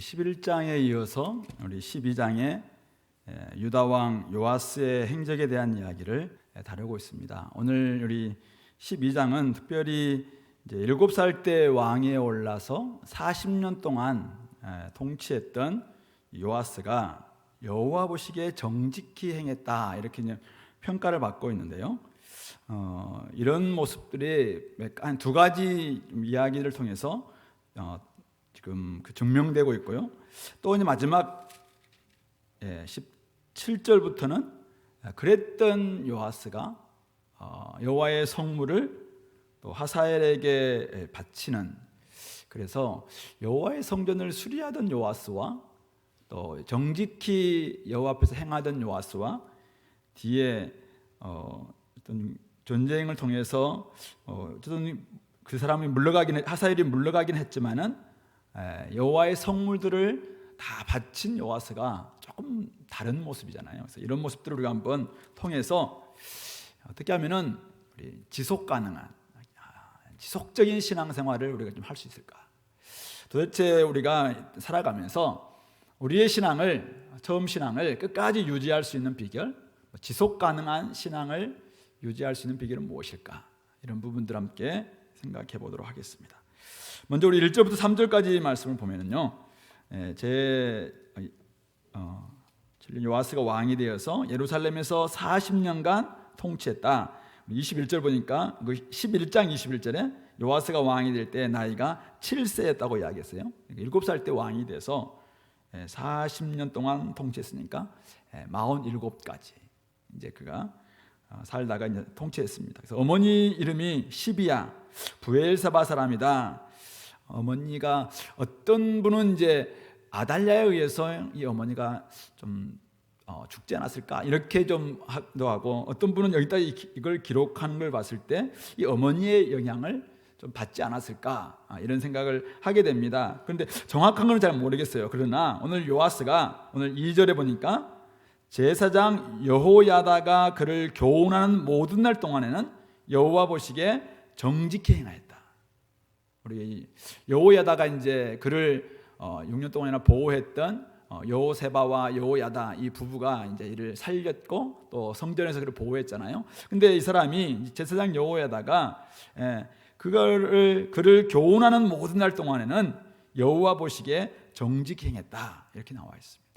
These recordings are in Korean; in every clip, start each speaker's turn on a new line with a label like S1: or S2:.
S1: 11장에 이어서 우리 12장의 유다 왕 요아스의 행적에 대한 이야기를 다루고 있습니다. 오늘 우리 12장은 특별히 이제 7살 때 왕위에 올라서 40년 동안 통치했던 요아스가 여호와 보시기에 정직히 행했다, 이렇게 평가를 받고 있는데요. 이런 모습들이 한 두 가지 이야기를 통해서 지금 증명되고 있고요. 또 이제 마지막 17절부터는 그랬던 요아스가 여호와의 성물을 또 하사엘에게 바치는, 그래서 여호와의 성전을 수리하던 요아스와 또 정직히 여호와 앞에서 행하던 요아스와 뒤에 어떤 전쟁을 통해서 어쨌든 그 사람이 하사엘이 물러가긴 했지만은 여호와의 성물들을 다 바친 요아스가 조금 다른 모습이잖아요. 그래서 이런 모습들을 우리가 한번 통해서 어떻게 하면은 우리 지속 가능한 지속적인 신앙생활을 우리가 좀 할 수 있을까? 도대체 우리가 살아가면서 우리의 처음 신앙을 끝까지 유지할 수 있는 비결, 지속 가능한 신앙을 유지할 수 있는 비결은 무엇일까? 이런 부분들 함께 생각해 보도록 하겠습니다. 먼저 우리 1절부터 3절까지 말씀을 보면은요, 요아스가 왕이 되어서 예루살렘에서 40년간 통치했다. 21절 보니까 11장 21절에 요아스가 왕이 될 때 나이가 7세였다고 이야기했어요. 7살 때 왕이 돼서 40년 동안 통치했으니까 47까지 이제 그가 살다가 이제 통치했습니다. 그래서 어머니 이름이 시비야, 부엘사바 사람이다. 어머니가 어떤 분은 이제 아달랴에 의해서 이 어머니가 좀 죽지 않았을까 이렇게 좀 하기도 하고, 어떤 분은 여기다 이걸 기록하는 걸 봤을 때 이 어머니의 영향을 좀 받지 않았을까 이런 생각을 하게 됩니다. 그런데 정확한 건 잘 모르겠어요. 그러나 오늘 요아스가 오늘 2절에 보니까 제사장 여호야다가 그를 교훈하는 모든 날 동안에는 여호와 보시기에 정직히 행하였다. 우리 여호야다가 이제 그를 6년 동안이나 보호했던 여호세바와 여호야다 이 부부가 이제 이를 살렸고 또 성전에서 그를 보호했잖아요. 근데 이 사람이 제사장 여호야다가 그를 교훈하는 모든 날 동안에는 여호와 보시기에 정직히 행했다, 이렇게 나와 있습니다.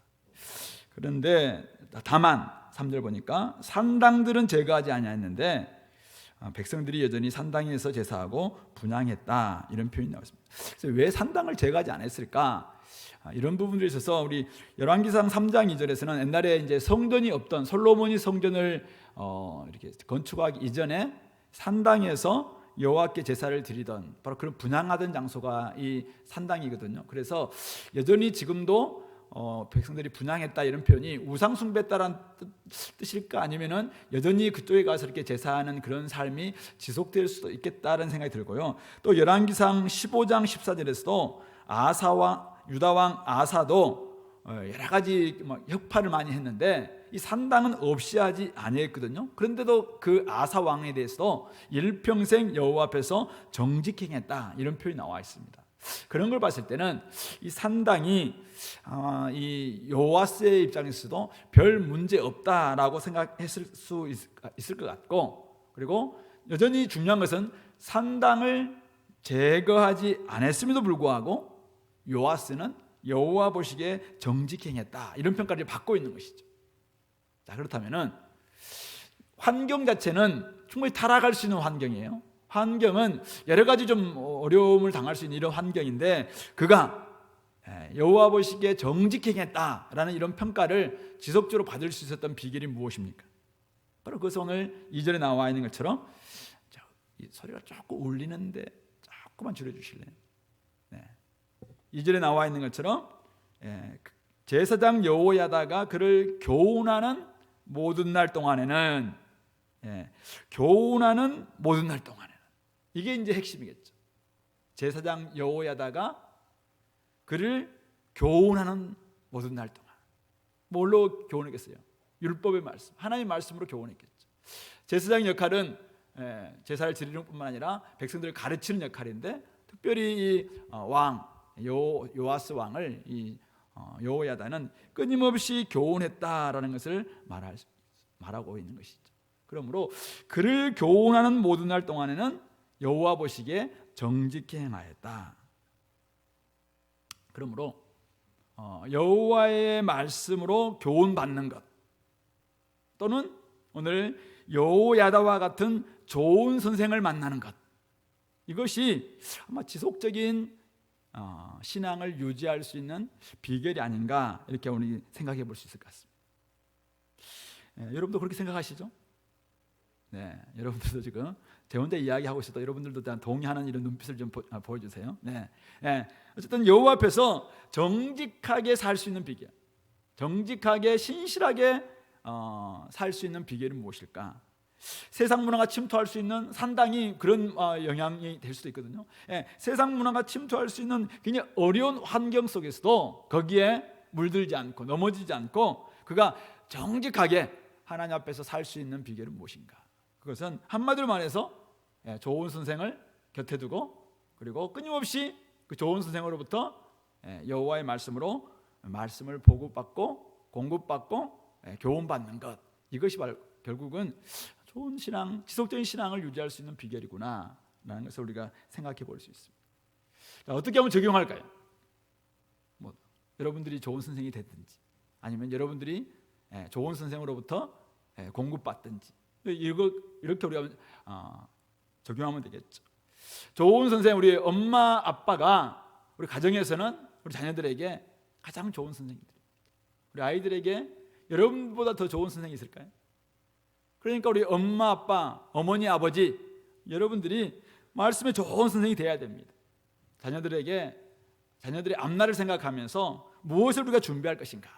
S1: 그런데 다만 3절 보니까 산당들은 제거하지 아니했는데 백성들이 여전히 산당에서 제사하고 분향했다, 이런 표현이 나왔습니다. 그래서 왜 산당을 제거하지 않았을까? 이런 부분들이 있어서 우리 열왕기상 3장 2절에서는 옛날에 이제 성전이 없던 솔로몬이 성전을 이렇게 건축하기 이전에 산당에서 여호와께 제사를 드리던 바로 그런 분향하던 장소가 이 산당이거든요. 그래서 여전히 지금도 백성들이 분향했다, 이런 표현이 우상 숭배했다라는 뜻일까, 아니면은 여전히 그쪽에 가서 이렇게 제사하는 그런 삶이 지속될 수도 있겠다는 생각이 들고요. 또 열왕기상 15장 14절에서도 유다 왕 아사도 여러 가지 혁파를 많이 했는데 이 산당은 없이 하지 아니했거든요. 그런데도 그 아사 왕에 대해서도 일평생 여호와 앞에서 정직히 행했다, 이런 표현이 나와 있습니다. 그런 걸 봤을 때는 이 산당이 이 요아스의 입장에서도 별 문제 없다라고 생각했을 수 있을 것 같고, 그리고 여전히 중요한 것은 산당을 제거하지 않았음에도 불구하고 요아스는 여호와 보시기에 정직히 행했다, 이런 평가를 받고 있는 것이죠. 자, 그렇다면은 환경 자체는 충분히 타락할 수 있는 환경이에요. 환경은 여러 가지 좀 어려움을 당할 수 있는 이런 환경인데 그가 여호와 보시기에 정직히 행했다라는 이런 평가를 지속적으로 받을 수 있었던 비결이 무엇입니까? 바로 그것은 오늘 2절에 나와 있는 것처럼 이 소리가 조금 울리는데 조금만 줄여주실래요? 2절에 나와 있는 것처럼 제사장 여호야다가 그를 교훈하는 모든 날 동안에는 교훈하는 모든 날 동안에는, 이게 이제 핵심이겠죠. 제사장 여호야다가 그를 교훈하는 모든 날 동안, 뭘로 교훈했겠어요? 율법의 말씀, 하나님의 말씀으로 교훈했겠죠. 제사장 역할은 제사를 드리는 뿐만 아니라 백성들을 가르치는 역할인데, 특별히 왕 요아스 왕을 이 여호야다는 끊임없이 교훈했다라는 것을 말하고 있는 것이죠. 그러므로 그를 교훈하는 모든 날 동안에는 여호와 보시기에 정직히 행하였다. 그러므로 여호와의 말씀으로 교훈받는 것, 또는 오늘 여호야다와 같은 좋은 선생을 만나는 것, 이것이 아마 지속적인 신앙을 유지할 수 있는 비결이 아닌가, 이렇게 우리 생각해 볼 수 있을 것 같습니다. 여러분도 그렇게 생각하시죠? 네, 여러분들도 지금 제 혼자 이야기하고 있어도 여러분들도 동의하는 이런 눈빛을 좀 보여주세요. 네, 어쨌든 여호와 앞에서 정직하게 살 수 있는 비결, 정직하게 신실하게 살 수 있는 비결은 무엇일까? 세상 문화가 침투할 수 있는 상당히 그런 영향이 될 수도 있거든요. 세상 문화가 침투할 수 있는 굉장히 어려운 환경 속에서도 거기에 물들지 않고 넘어지지 않고 그가 정직하게 하나님 앞에서 살 수 있는 비결은 무엇인가? 그것은 한마디로 말해서 좋은 선생을 곁에 두고, 그리고 끊임없이 그 좋은 선생으로부터 여호와의 말씀으로 말씀을 보급받고 공급받고 교훈받는 것, 이것이 결국은 좋은 신앙, 지속적인 신앙을 유지할 수 있는 비결이구나 라는 것을 우리가 생각해 볼 수 있습니다. 자, 어떻게 하면 적용할까요? 여러분들이 좋은 선생이 됐든지, 아니면 여러분들이 좋은 선생으로부터 공급받든지, 이렇게 우리가 적용하면 되겠죠. 좋은 선생, 우리 엄마 아빠가 우리 가정에서는 우리 자녀들에게 가장 좋은 선생님들, 우리 아이들에게 여러분보다 더 좋은 선생이 있을까요? 그러니까 우리 엄마 아빠, 어머니 아버지, 여러분들이 말씀에 좋은 선생이 되어야 됩니다. 자녀들의 앞날을 생각하면서 무엇을 우리가 준비할 것인가,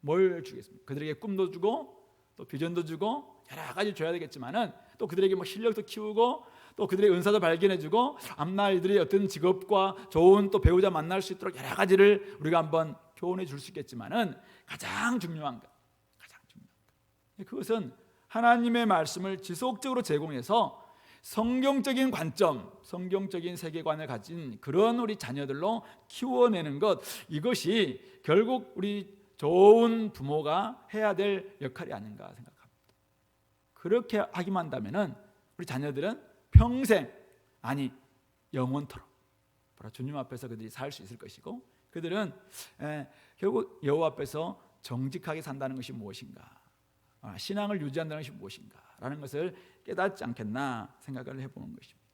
S1: 뭘 주겠습니까? 그들에게 꿈도 주고 또 비전도 주고 여러 가지 줘야 되겠지만은, 또 그들에게 실력도 키우고 또 그들의 은사도 발견해주고 앞날 이들이 어떤 직업과 좋은 또 배우자 만날 수 있도록 여러 가지를 우리가 한번 교훈해 줄 수 있겠지만은, 가장 중요한 것, 그것은 하나님의 말씀을 지속적으로 제공해서 성경적인 관점, 성경적인 세계관을 가진 그런 우리 자녀들로 키워내는 것, 이것이 결국 우리 좋은 부모가 해야 될 역할이 아닌가 생각합니다. 그렇게 하기만 한다면은 우리 자녀들은 평생, 아니 영원토록 주님 앞에서 그들이 살 수 있을 것이고, 그들은 결국 여호와 앞에서 정직하게 산다는 것이 무엇인가, 신앙을 유지한다는 것이 무엇인가 라는 것을 깨닫지 않겠나 생각을 해보는 것입니다.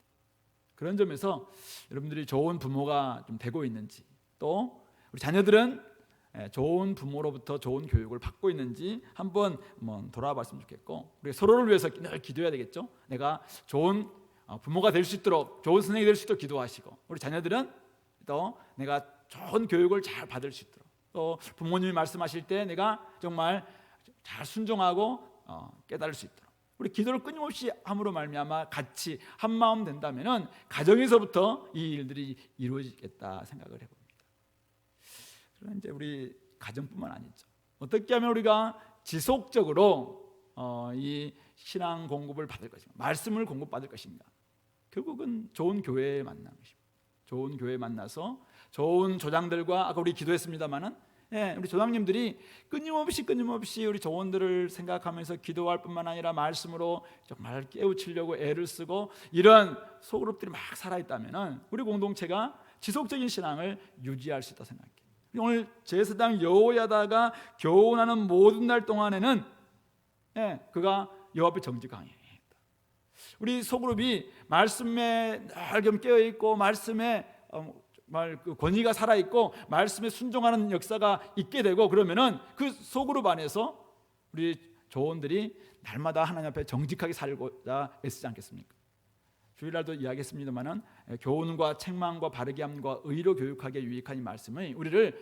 S1: 그런 점에서 여러분들이 좋은 부모가 좀 되고 있는지, 또 우리 자녀들은 좋은 부모로부터 좋은 교육을 받고 있는지 한번 돌아봤으면 좋겠고, 우리 서로를 위해서 늘 기도해야 되겠죠. 내가 좋은 부모가 될 수 있도록, 좋은 선생님이 될 수 있도록 기도하시고, 우리 자녀들은 또 내가 좋은 교육을 잘 받을 수 있도록, 또 부모님이 말씀하실 때 내가 정말 잘 순종하고 깨달을 수 있도록 우리 기도를 끊임없이 함으로 말미암아 같이 한 마음 된다면은 가정에서부터 이 일들이 이루어지겠다 생각을 해봅니다. 그럼 이제 우리 가정뿐만 아니죠. 어떻게 하면 우리가 지속적으로 이 신앙 공급을 받을 것인가, 말씀을 공급받을 것인가? 결국은 좋은 교회에 만나는 것입니다. 좋은 교회에 만나서 좋은 조장들과, 아까 우리 기도했습니다마는 우리 조장님들이 끊임없이 우리 조언들을 생각하면서 기도할 뿐만 아니라 말씀으로 정말 깨우치려고 애를 쓰고 이런 소그룹들이 막 살아있다면 우리 공동체가 지속적인 신앙을 유지할 수 있다고 생각해요. 오늘 제사장 여호야다가 교훈하는 모든 날 동안에는 그가 여호와 앞에 정직하게 했다. 우리 소그룹이 말씀에 늘 깨어있고 말씀에 그 권위가 살아있고 말씀에 순종하는 역사가 있게 되고, 그러면은 그 소그룹 안에서 우리 조원들이 날마다 하나님 앞에 정직하게 살고자 애쓰지 않겠습니까? 주일날도 이야기했습니다마는 교훈과 책망과 바르게 함과 의로 교육하기에 유익한 이 말씀이 우리를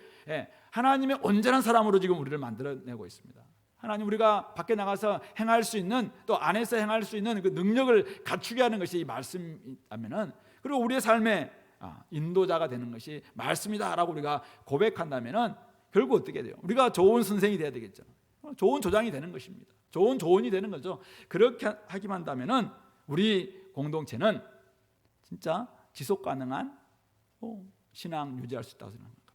S1: 하나님의 온전한 사람으로 지금 우리를 만들어내고 있습니다. 하나님, 우리가 밖에 나가서 행할 수 있는, 또 안에서 행할 수 있는 그 능력을 갖추게 하는 것이 이 말씀이라면은, 그리고 우리의 삶에 인도자가 되는 것이 말씀이다라고 우리가 고백한다면은 결국 어떻게 돼요? 우리가 좋은 선생이 돼야 되겠죠. 좋은 조장이 되는 것입니다. 좋은 조언이 되는 거죠. 그렇게 하기만 한다면은 우리 공동체는 진짜 지속 가능한 신앙 유지할 수 있다고 생각합니다.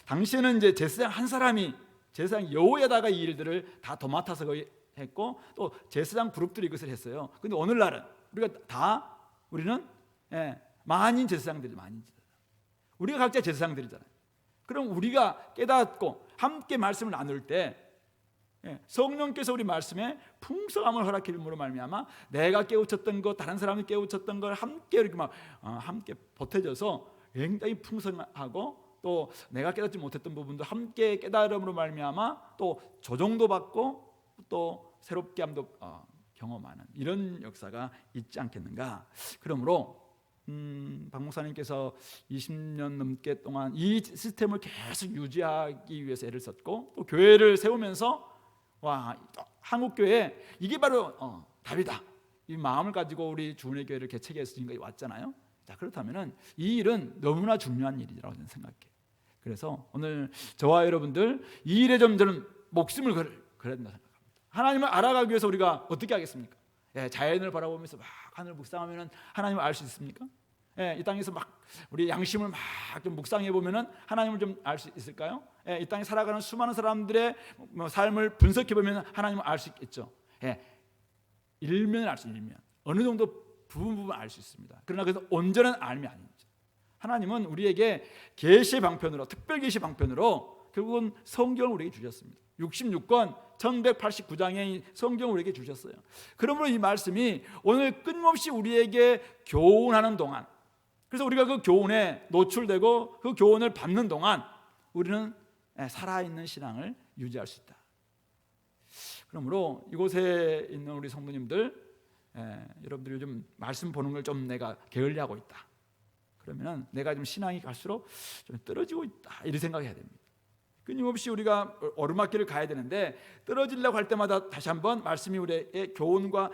S1: 당시에는 이제 제사장 한 사람이 제사장 여호야다가 이 일들을 다 도맡아서 했고 또 제사장 그룹들이 이것을 했어요. 근데 오늘날은 우리는 많은 제사장들이 우리가 각자 제사장들이잖아요. 그럼 우리가 깨닫고 함께 말씀을 나눌 때 성령께서 우리 말씀에 풍성함을 허락해줌으로 말미암아 내가 깨우쳤던 것, 다른 사람이 깨우쳤던 걸 함께 이렇게 함께 보태져서 굉장히 풍성하고 또 내가 깨닫지 못했던 부분도 함께 깨달음으로 말미암아 또 조정도 받고 또 새롭게 함도 경험하는 이런 역사가 있지 않겠는가. 그러므로 박 목사님께서 20년 넘게 동안 이 시스템을 계속 유지하기 위해서 애를 썼고 또 교회를 세우면서 한국 교회 이게 바로 답이다. 이 마음을 가지고 우리 주은혜 교회를 개척해서 지금까지 왔잖아요. 자, 그렇다면은 이 일은 너무나 중요한 일이라고 저는 생각해요. 그래서 오늘 저와 여러분들 이 일에 좀 저는 목숨을 걸어야 된다 생각합니다. 하나님을 알아가기 위해서 우리가 어떻게 하겠습니까? 자연을 바라보면서 막 하늘을 묵상하면 하나님을 알 수 있습니까? 이 땅에서 막 우리 양심을 막 좀 묵상해 보면은 하나님을 좀 알 수 있을까요? 이 땅에 살아가는 수많은 사람들의 삶을 분석해 보면 하나님을 알 수 있겠죠. 일면을 알 수 일면 어느 정도 부분 알 수 있습니다. 그러나 그래서 온전한 알미 아닙니다. 하나님은 우리에게 계시의 방편으로 특별 계시 방편으로 결국은 성경을 우리에게 주셨습니다. 66권 1189장의 성경을 우리에게 주셨어요. 그러므로 이 말씀이 오늘 끊임없이 우리에게 교훈하는 동안, 그래서 우리가 그 교훈에 노출되고 그 교훈을 받는 동안 우리는 살아있는 신앙을 유지할 수 있다. 그러므로 이곳에 있는 우리 성도님들, 여러분들이 좀 말씀 보는 걸 좀 내가 게을리하고 있다. 그러면 내가 좀 신앙이 갈수록 좀 떨어지고 있다 이렇게 생각해야 됩니다. 끊임없이 우리가 오르막길을 가야 되는데 떨어지려고 할 때마다 다시 한번 말씀이 우리의 교훈과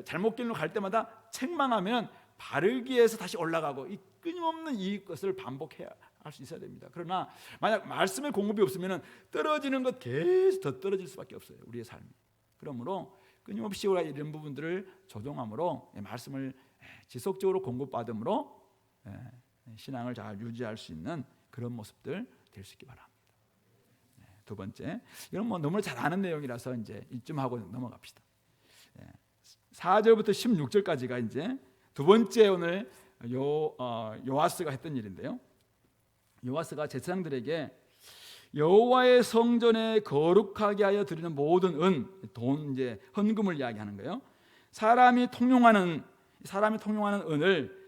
S1: 잘못길로 갈 때마다 책망하면 바르기 위해서 다시 올라가고 이 끊임없는 이것을 반복해야 할 수 있어야 됩니다. 그러나 만약 말씀의 공급이 없으면 떨어지는 것 계속 더 떨어질 수밖에 없어요. 우리의 삶이. 그러므로 끊임없이 우리가 이런 부분들을 조정함으로 말씀을 지속적으로 공급받음으로 신앙을 잘 유지할 수 있는 그런 모습들 될 수 있기 바랍니다. 두 번째, 이건 너무 잘 아는 내용이라서 이제 이쯤 하고 넘어갑시다. 4절부터 16절까지가 이제 두 번째 오늘 요아스가 했던 일인데요. 요아스가 제사장들에게 여호와의 성전에 거룩하게 하여 드리는 모든 돈 이제 헌금을 이야기하는 거예요. 사람이 통용하는 은을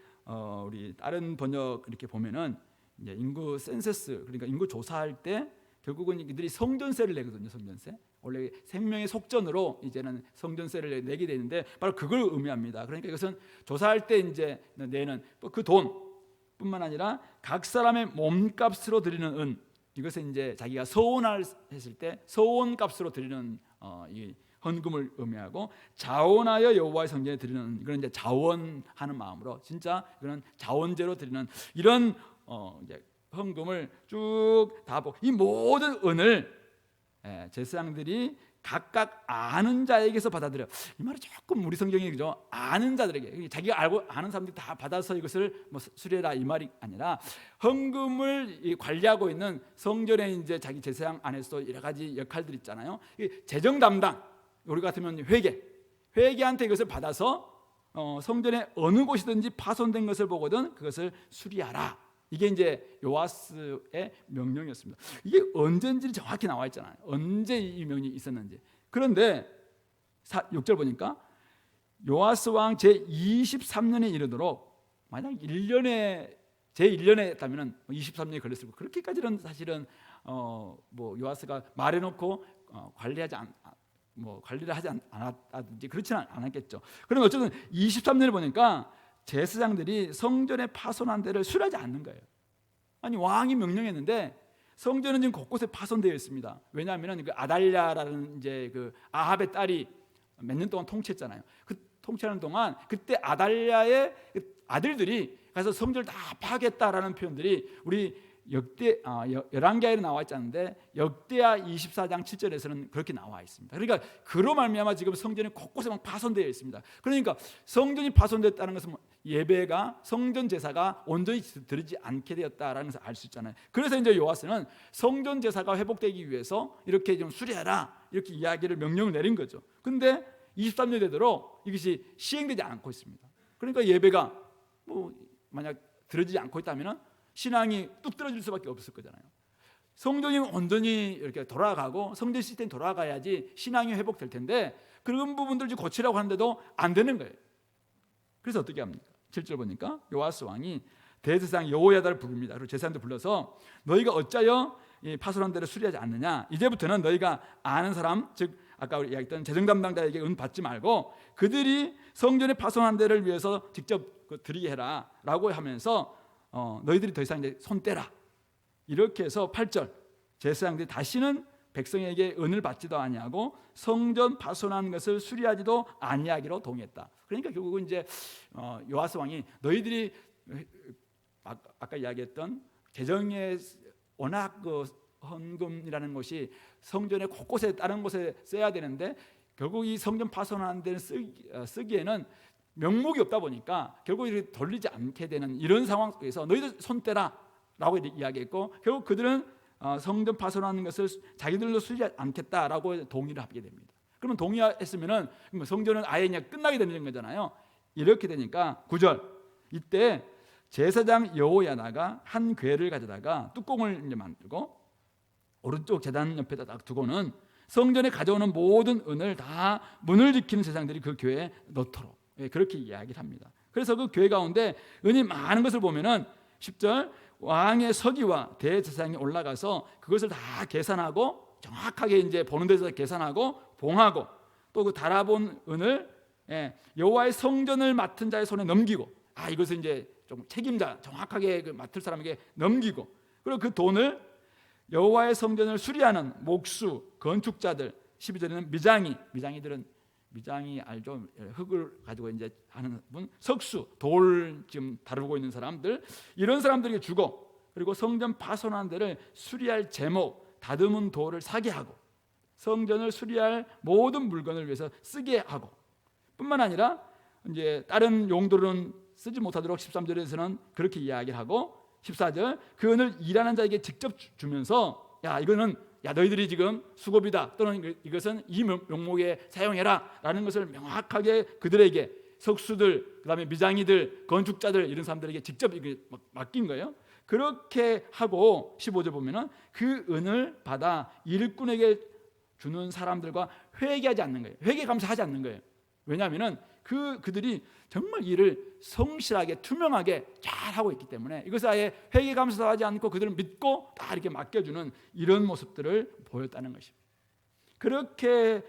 S1: 우리 다른 번역 이렇게 보면은 이제 인구 센서스, 그러니까 인구 조사할 때 결국은 이들이 성전세를 내거든요. 성전세. 원래 생명의 속전으로 이제는 성전세를 내게 되는데 바로 그걸 의미합니다. 그러니까 이것은 조사할 때 이제 내는 그 돈뿐만 아니라 각 사람의 몸값으로 드리는 은, 이것은 이제 자기가 서원했을 때 서원값으로 드리는 이 헌금을 의미하고, 자원하여 여호와의 성전에 드리는, 이건 이제 자원하는 마음으로 진짜 이거는 자원제로 드리는 이런 이제 헌금을 쭉 다 보고 이 모든 은을 제사장들이 각각 아는 자에게서 받아들여. 이 말은 조금 우리 성경이 그죠? 아는 자들에게, 자기가 알고 아는 사람들이 다 받아서 이것을 수리해라 이 말이 아니라 헌금을 관리하고 있는 성전에 이제 자기 제사장 안에서 여러 가지 역할들 있잖아요. 재정 담당, 우리 같으면 회계한테 이것을 받아서 성전의 어느 곳이든지 파손된 것을 보거든 그것을 수리하라. 이게 이제 요아스의 명령이었습니다. 이게 언제인지 정확히 나와 있잖아요. 언제 이 명령이 있었는지. 그런데 6절 보니까 요아스 왕 제23년에 이르도록, 만약 1년에 제1년에 했다면 23년이 걸렸을 거고, 그렇게까지는 사실은 요아스가 말해놓고 관리를 하지 않았든지 그렇지는 않았겠죠. 그럼 어쨌든 23년을 보니까 제사장들이 성전의 파손한 데를 수리하지 않는 거예요. 아니, 왕이 명령했는데 성전은 지금 곳곳에 파손되어 있습니다. 왜냐하면 그 아달랴라는 이제 그 아합의 딸이 몇 년 동안 통치했잖아요. 그 통치하는 동안 그때 아달랴의 아들들이 가서 성전을 다 파괴했다라는 표현들이 우리 열왕기하에 나와 있지 않은데 역대하 24장 7절에서는 그렇게 나와 있습니다. 그러니까 그로 말미암아 지금 성전이 곳곳에 막 파손되어 있습니다. 그러니까 성전이 파손됐다는 것은 예배가 성전 제사가 온전히 드리지 않게 되었다라는 것을 알 수 있잖아요. 그래서 이제 요아스는 성전 제사가 회복되기 위해서 이렇게 좀 수리해라 이렇게 이야기를 명령을 내린 거죠. 근데 23년 되도록 이것이 시행되지 않고 있습니다. 그러니까 예배가 만약 드려지지 않고 있다면 신앙이 뚝 떨어질 수밖에 없을 거잖아요. 성전이 온전히 이렇게 돌아가고 성전 시스템이 돌아가야지 신앙이 회복될 텐데 그런 부분들 좀 고치라고 하는데도 안 되는 거예요. 그래서 어떻게 합니까? 7절 보니까 요아스 왕이 대제사장 여호야다를 부릅니다. 그리고 제사장들 불러서 너희가 어찌하여 이 파손한 데를 수리하지 않느냐? 이제부터는 너희가 아는 사람, 즉 아까 우리 이야기했던 재정 담당자에게 은 받지 말고 그들이 성전의 파손한 데를 위해서 직접 드리게 해라 라고 하면서 너희들이 더 이상 이제 손 떼라 이렇게 해서 8절 제사장들이 다시는 백성에게 은을 받지도 아니하고 성전 파손한 것을 수리하지도 아니하기로 동의했다. 그러니까 결국은 이제 요아스 왕이 너희들이 아까 이야기했던 재정의 워낙 그 헌금이라는 것이 성전의 곳곳에 다른 곳에 써야 되는데 결국 이 성전 파손한 데는 쓰기에는 명목이 없다 보니까 결국 이렇게 돌리지 않게 되는 이런 상황 속에서 너희들 손 떼라 라고 이야기했고 결국 그들은 성전 파손하는 것을 자기들도 수리하지 않겠다라고 동의를 하게 됩니다. 그러면 동의했으면은 성전은 아예 그냥 끝나게 되는 거잖아요. 이렇게 되니까 9절 이때 제사장 여호야다가 한 궤를 가져다가 뚜껑을 이제 만들고 오른쪽 제단 옆에다 딱 두고는 성전에 가져오는 모든 은을 다 문을 지키는 제사장들이 그 궤에 넣도록 그렇게 이야기를 합니다. 그래서 그 궤 가운데 은이 많은 것을 보면은 10절 왕의 서기와 대제사장이 올라가서 그것을 다 계산하고 정확하게 이제 보는 데서 계산하고 봉하고 또 그 달아본 은을 여호와의 성전을 맡은 자의 손에 넘기고 이것을 이제 좀 책임자 정확하게 그 맡을 사람에게 넘기고 그리고 그 돈을 여호와의 성전을 수리하는 목수 건축자들 12절에는 미장이 알죠? 흙을 가지고 이제 하는 분, 석수, 돌 지금 다루고 있는 사람들 이런 사람들에게 주고 그리고 성전 파손한 데를 수리할 제목, 다듬은 돌을 사게 하고 성전을 수리할 모든 물건을 위해서 쓰게 하고 뿐만 아니라 이제 다른 용도로는 쓰지 못하도록 13절에서는 그렇게 이야기를 하고 14절 그 은을 일하는 자에게 직접 주면서 이거는 너희들이 지금 수고비다 또는 이것은 이 명목에 사용해라 라는 것을 명확하게 그들에게 석수들 그다음에 미장이들 건축자들 이런 사람들에게 직접 이게 맡긴 거예요. 그렇게 하고 15절 보면은 그 은을 받아 일꾼에게 주는 사람들과 회개하지 않는 거예요. 회개 감사하지 않는 거예요. 왜냐하면은 그들이 정말 일을 성실하게 투명하게 잘 하고 있기 때문에 이것을 아예 회개 감사하지 않고 그들을 믿고 다 이렇게 맡겨주는 이런 모습들을 보였다는 것입니다. 그렇게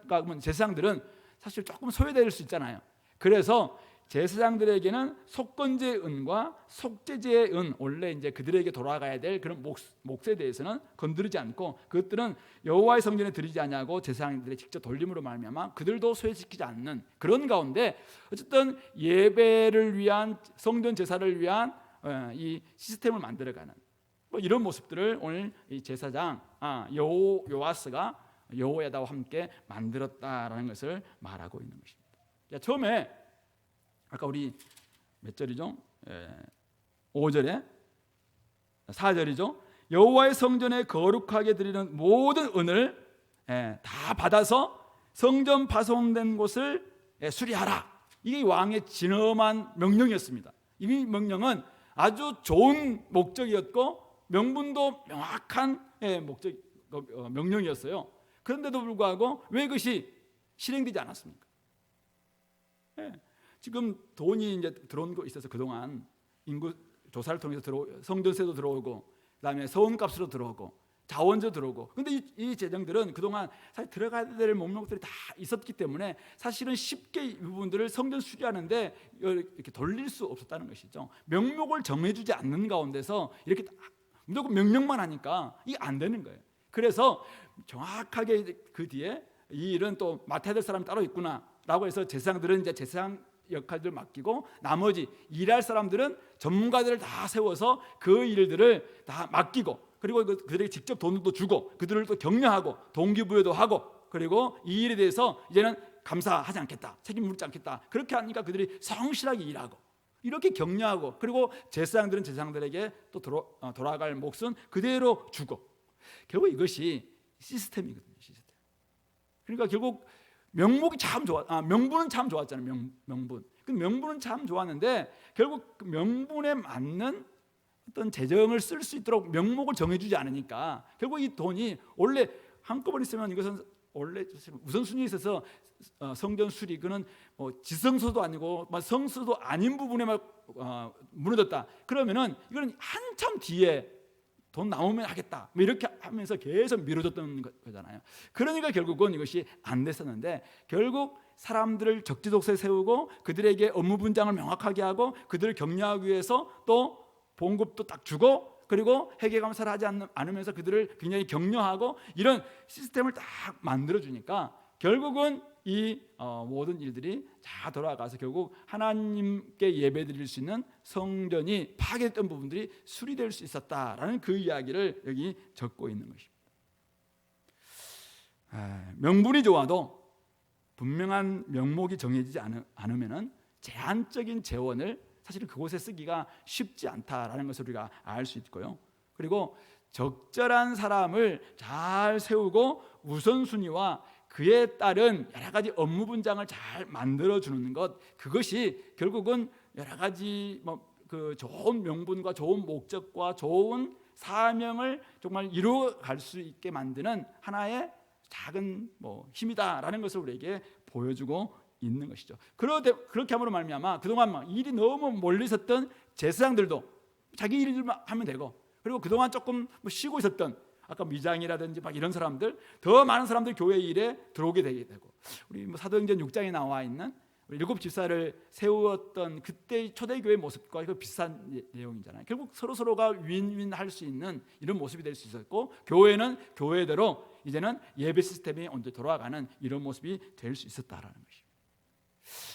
S1: 하면 제사장들은 사실 조금 소외될 수 있잖아요. 그래서 제사장들에게는 속건제 은과 속죄제의 은 원래 이제 그들에게 돌아가야 될 그런 몫에 대해서는 건드리지 않고 그것들은 여호와의 성전에 드리지 아니하고 제사장들의 직접 돌림으로 말미암아 그들도 소외시키지 않는 그런 가운데 어쨌든 예배를 위한 성전 제사를 위한 이 시스템을 만들어가는 이런 모습들을 오늘 이 제사장 요아스가 여호야다와 함께 만들었다라는 것을 말하고 있는 것입니다. 처음에 아까 우리 몇 절이죠? 5절에 4절이죠. 여호와의 성전에 거룩하게 드리는 모든 은을 다 받아서 성전 파손된 곳을 수리하라. 이게 왕의 진엄한 명령이었습니다. 이 명령은 아주 좋은 목적이었고 명분도 명확한 명령이었어요. 그런데도 불구하고 왜 그것이 실행되지 않았습니까? 지금 돈이 이제 들어온 거 있어서 그동안 인구 조사를 통해서 성전세도 들어오고 그다음에 서원값으로 들어오고 자원조 들어오고 근데 이 재정들은 그동안 사실 들어가야 될 목록들이 다 있었기 때문에 사실은 쉽게 이 부분들을 성전 수리하는데 이렇게 돌릴 수 없었다는 것이죠. 명목을 정해주지 않는 가운데서 이렇게 무조건 명령만 하니까 이게 안 되는 거예요. 그래서 정확하게 그 뒤에 이 일은 또 맡아야 될 사람이 따로 있구나라고 해서 제사장들은 이제 제사장
S2: 역할들을 맡기고 나머지 일할 사람들은 전문가들을 다 세워서 그 일들을 다 맡기고, 그리고 그들에게 직접 돈도 주고 그들을 또 격려하고 동기부여도 하고, 그리고 이 일에 대해서 이제는 감사하지 않겠다, 책임 묻지 않겠다. 그렇게 하니까 그들이 성실하게 일하고 이렇게 격려하고, 그리고 제사장들은 제사장들에게 또 돌아갈 몫은 그대로 주고, 결국 이것이 시스템이거든요. 시스템. 그러니까 결국 명목이 참 명분은 참 좋았잖아요. 명분. 그 명분은 참 좋았는데 결국 그 명분에 맞는 어떤 재정을 쓸 수 있도록 명목을 정해주지 않으니까 결국 이 돈이 원래 한꺼번에 쓰면 이것은 원래 우선순위에 있어서 성전 수리, 그는 지성소도 아니고 성소도 아닌 부분에 무너졌다. 그러면은 이거는 한참 뒤에 돈 남으면 하겠다, 이렇게 하면서 계속 미뤄졌던 거잖아요. 그러니까 결국은 이것이 안 됐었는데, 결국 사람들을 적지독서에 세우고 그들에게 업무 분장을 명확하게 하고 그들을 격려하기 위해서 또 봉급도 딱 주고, 그리고 회계감사를 하지 않으면서 그들을 굉장히 격려하고, 이런 시스템을 딱 만들어주니까 결국은 이 모든 일들이 다 돌아가서 결국 하나님께 예배드릴 수 있는 성전이 파괴됐던 부분들이 수리될 수 있었다라는 그 이야기를 여기 적고 있는 것입니다. 명분이 좋아도 분명한 명목이 정해지지 않으면 제한적인 재원을 사실은 그곳에 쓰기가 쉽지 않다라는 것을 우리가 알 수 있고요. 그리고 적절한 사람을 잘 세우고 우선순위와 그에 따른 여러 가지 업무 분장을 잘 만들어주는 것, 그것이 결국은 여러 가지 그 좋은 명분과 좋은 목적과 좋은 사명을 정말 이루어갈 수 있게 만드는 하나의 작은 힘이다라는 것을 우리에게 보여주고 있는 것이죠. 그렇게 함으로 말미암아 그동안 일이 너무 멀리 있었던 제사장들도 자기 일만 하면 되고, 그리고 그동안 조금 쉬고 있었던 아까 미장이라든지 이런 사람들, 더 많은 사람들이 교회 일에 들어오게 되고, 우리 사도행전 6장에 나와 있는 일곱 집사를 세웠던 그때의 초대교회 모습과 그 비슷한 내용이잖아요. 결국 서로가 윈윈할 수 있는 이런 모습이 될 수 있었고, 교회는 교회대로 이제는 예배 시스템이 언제 돌아가는 이런 모습이 될 수 있었다라는 것입니다.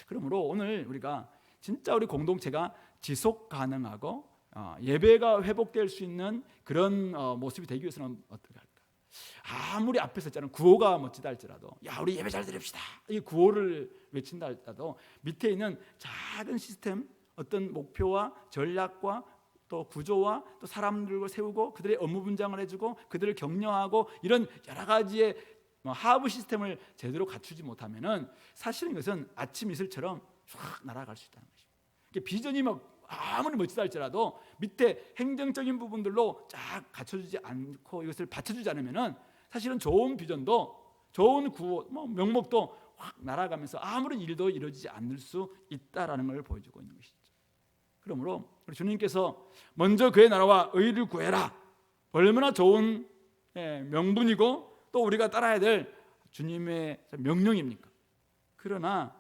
S2: 그러므로 오늘 우리가 진짜 우리 공동체가 지속 가능하고 예배가 회복될 수 있는 그런 모습이 되기 위해서는 어떻게 할까? 아무리 앞에서 있잖아요, 구호가 멋지다 할지라도, 야 우리 예배 잘 드립시다, 이 구호를 외친다 할지라도 밑에 있는 작은 시스템, 어떤 목표와 전략과 또 구조와 또 사람들을 세우고 그들의 업무 분장을 해주고 그들을 격려하고, 이런 여러 가지의 하부 시스템을 제대로 갖추지 못하면은 사실은 이것은 아침 이슬처럼 쫙 날아갈 수 있다는 것입니다. 비전이 아무리 멋지다 할지라도 밑에 행정적인 부분들로 쫙 갖춰주지 않고 이것을 받쳐주지 않으면은 사실은 좋은 비전도 좋은 구호, 명목도 확 날아가면서 아무런 일도 이루어지지 않을 수 있다라는 걸 보여주고 있는 것이죠. 그러므로 우리 주님께서 먼저 그의 나라와 의를 구해라, 얼마나 좋은 명분이고 또 우리가 따라야 될 주님의 명령입니까? 그러나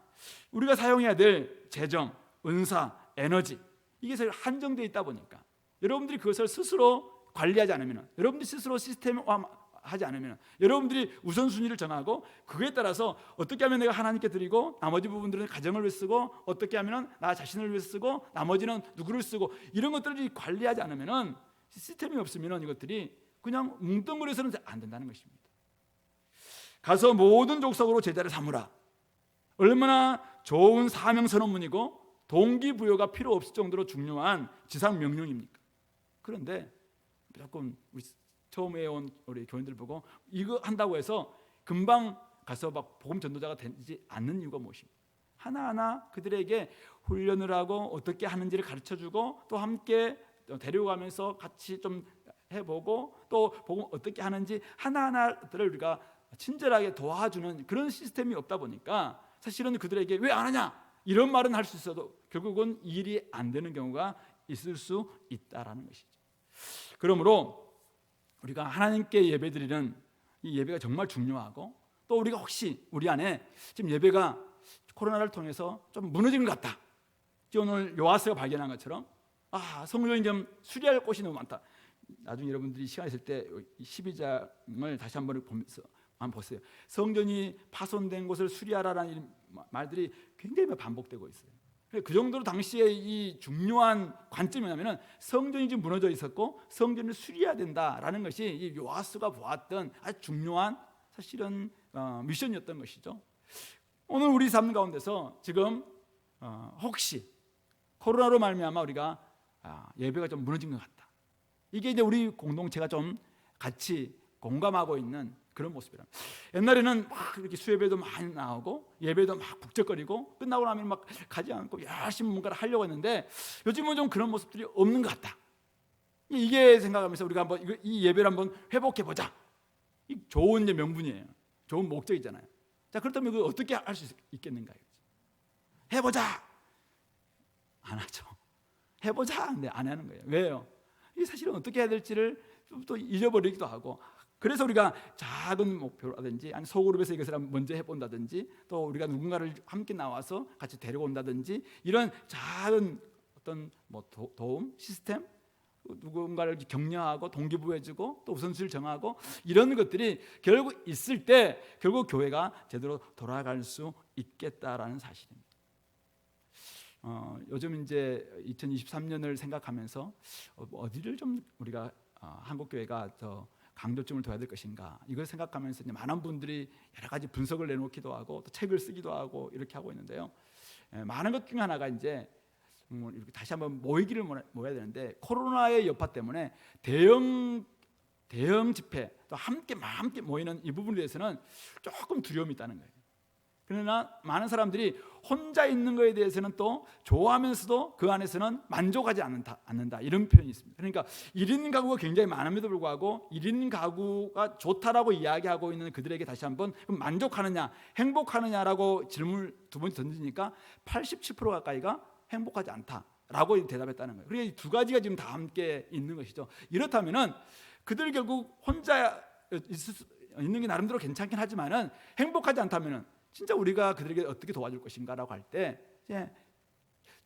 S2: 우리가 사용해야 될 재정, 은사, 에너지, 이게 한정되어 있다 보니까 여러분들이 그것을 스스로 관리하지 않으면, 여러분들이 스스로 시스템화하지 않으면, 여러분들이 우선순위를 정하고 그에 따라서 어떻게 하면 내가 하나님께 드리고 나머지 부분들은 가정을 위해 쓰고, 어떻게 하면 나 자신을 위해 쓰고 나머지는 누구를 쓰고, 이런 것들을 관리하지 않으면, 시스템이 없으면 이것들이 그냥 뭉뚱그려서는 안 된다는 것입니다. 가서 모든 족속으로 제자를 삼으라, 얼마나 좋은 사명 선언문이고 동기부여가 필요 없을 정도로 중요한 지상 명령입니까? 그런데 조금 우리 처음에 온 우리 교인들 보고 이거 한다고 해서 금방 가서 복음 전도자가 되지 않는 이유가 무엇입니까? 하나하나 그들에게 훈련을 하고 어떻게 하는지를 가르쳐주고 또 함께 데려가면서 같이 좀 해보고 또 복음 어떻게 하는지 하나하나들을 우리가 친절하게 도와주는 그런 시스템이 없다 보니까 사실은 그들에게 왜 안 하냐 이런 말은 할 수 있어도 결국은 일이 안 되는 경우가 있을 수 있다라는 것이죠. 그러므로 우리가 하나님께 예배드리는 이 예배가 정말 중요하고, 또 우리가 혹시 우리 안에 지금 예배가 코로나를 통해서 좀 무너진 것 같다, 오늘 요하스가 발견한 것처럼 성경이 좀 수리할 곳이 너무 많다. 나중에 여러분들이 시간 있을 때 12장을 다시 한번 보면서 보세요. 성전이 파손된 곳을 수리하라라는 말들이 굉장히 반복되고 있어요. 그 정도로 당시에 이 중요한 관점이 뭐냐면 성전이 지금 무너져 있었고 성전을 수리해야 된다라는 것이 이 요아스가 보았던 아주 중요한 사실은 미션이었던 것이죠. 오늘 우리 삶 가운데서 지금 혹시 코로나로 말미암아 우리가 예배가 좀 무너진 것 같다. 이게 이제 우리 공동체가 좀 같이 공감하고 있는 그런 모습이랍니다. 옛날에는 막 이렇게 수예배도 많이 나오고 예배도 막 북적거리고 끝나고 나면 막 가지 않고 열심히 뭔가를 하려고 했는데 요즘은 좀 그런 모습들이 없는 것 같다. 이게 생각하면서 우리가 한번 이 예배를 한번 회복해 보자. 이 좋은 이제 명분이에요. 좋은 목적이잖아요. 자, 그렇다면 이거 어떻게 할 수 있겠는가? 해보자. 안 하죠. 해보자. 근데 안 하는 거예요. 왜요? 이 사실은 어떻게 해야 될지를 또 잊어버리기도 하고. 그래서 우리가 작은 목표라든지 아니 소그룹에서 이것을 먼저 해본다든지 또 우리가 누군가를 함께 나와서 같이 데리고 온다든지 이런 작은 어떤 도움 시스템 누군가를 격려하고 동기부여해주고 또 우선순위를 정하고 이런 것들이 결국 있을 때 결국 교회가 제대로 돌아갈 수 있겠다라는 사실입니다. 요즘 이제 2023년을 생각하면서 어디를 좀 우리가 한국 교회가 더 강조점을 둬야 될 것인가 이걸 생각하면서 이제 많은 분들이 여러 가지 분석을 내놓기도 하고 또 책을 쓰기도 하고 이렇게 하고 있는데요. 많은 것 중에 하나가 이제 이렇게 다시 한번 모이기를 모여야 되는데 코로나의 여파 때문에 대형 집회 또 함께 모이는 이 부분에 대해서는 조금 두려움이 있다는 거예요. 그러나 많은 사람들이 혼자 있는 것에 대해서는 또 좋아하면서도 그 안에서는 만족하지 않는다 이런 표현이 있습니다. 그러니까 1인 가구가 굉장히 많음에도 불구하고 1인 가구가 좋다라고 이야기하고 있는 그들에게 다시 한번 만족하느냐 행복하느냐라고 질문을 두 번 던지니까 87% 가까이가 행복하지 않다라고 대답했다는 거예요. 그러니까 이 두 가지가 지금 다 함께 있는 것이죠. 이렇다면은 그들 결국 혼자 있는 게 나름대로 괜찮긴 하지만은 행복하지 않다면은 진짜 우리가 그들에게 어떻게 도와줄 것인가라고 할 때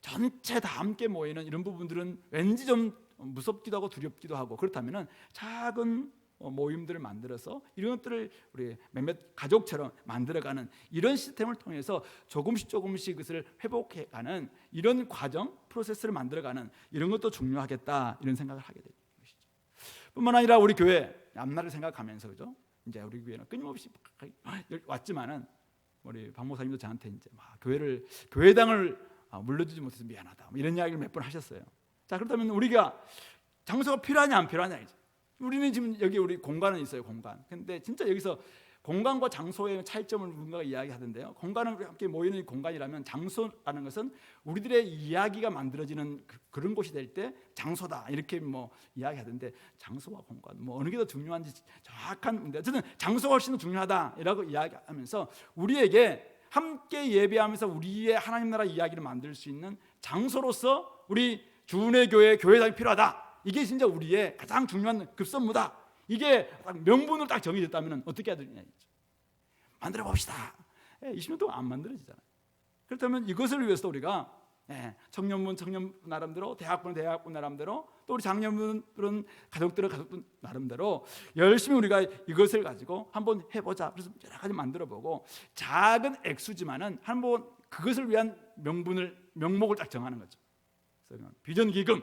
S2: 전체 다 함께 모이는 이런 부분들은 왠지 좀 무섭기도 하고 두렵기도 하고 그렇다면은 작은 모임들을 만들어서 이런 것들을 우리 몇몇 가족처럼 만들어가는 이런 시스템을 통해서 조금씩 그것을 회복해가는 이런 과정 프로세스를 만들어가는 이런 것도 중요하겠다 이런 생각을 하게 되는 것이죠. 뿐만 아니라 우리 교회 앞날을 생각하면서 그죠? 이제 우리 교회는 끊임없이 왔지만은 우리 박 목사님도 저한테 이제 막 교회당을 물려주지 못해서 미안하다 이런 이야기를 몇 번 하셨어요. 자, 그렇다면 우리가 장소가 필요하냐 안 필요하냐 이제. 우리는 지금 여기 우리 공간은 있어요, 공간. 근데 진짜 여기서 공간과 장소의 차이점을 누군가가 이야기하던데요. 공간은 우리 함께 모이는 공간이라면 장소라는 것은 우리들의 이야기가 만들어지는 그런 곳이 될 때 장소다 이렇게 이야기하던데 장소와 공간 어느 게 더 중요한지 정확한 문제. 어쨌든 장소가 훨씬 더 중요하다라고 이야기하면서 우리에게 함께 예배하면서 우리의 하나님 나라 이야기를 만들 수 있는 장소로서 우리 주은혜 교회당이 필요하다. 이게 진짜 우리의 가장 중요한 급선무다. 이게 딱 명분으로 딱 정해졌다면 어떻게 해야 되느냐 만들어 봅시다. 20년 동안 안 만들어지잖아요. 그렇다면 이것을 위해서 우리가 청년분 나름대로 대학분 나름대로 또 우리 장년분들은 가족들 나름대로 열심히 우리가 이것을 가지고 한번 해보자. 그래서 여러 가지 만들어보고 작은 액수지만은 한번 그것을 위한 명목을 딱 정하는 거죠. 그래서 비전 기금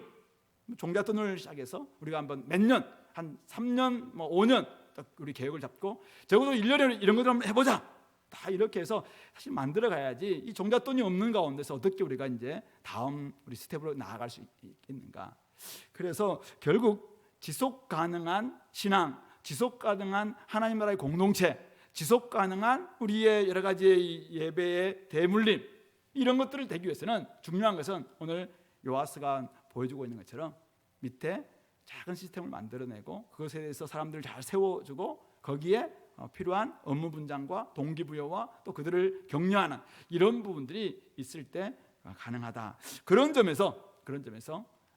S2: 종잣돈을 시작해서 우리가 한번 몇 년, 한 3년, 5년 딱 우리 계획을 잡고 적어도 1년에 이런 것들 한번 해보자. 다 이렇게 해서 사실 만들어 가야지 이 종잣돈이 없는 가운데서 어떻게 우리가 이제 다음 우리 스텝으로 나아갈 수 있겠는가. 그래서 결국 지속 가능한 신앙, 지속 가능한 하나님 나라의 공동체, 지속 가능한 우리의 여러 가지의 예배의 대물림 이런 것들을 되기 위해서는 중요한 것은 오늘 요아스가 보여주고 있는 것처럼 밑에 작은 시스템을 만들어내고 그것에 대해서 사람들을 잘 세워주고 거기에 필요한 업무 분장과 동기부여와 또 그들을 격려하는 이런 부분들이 있을 때 가능하다. 그런 점에서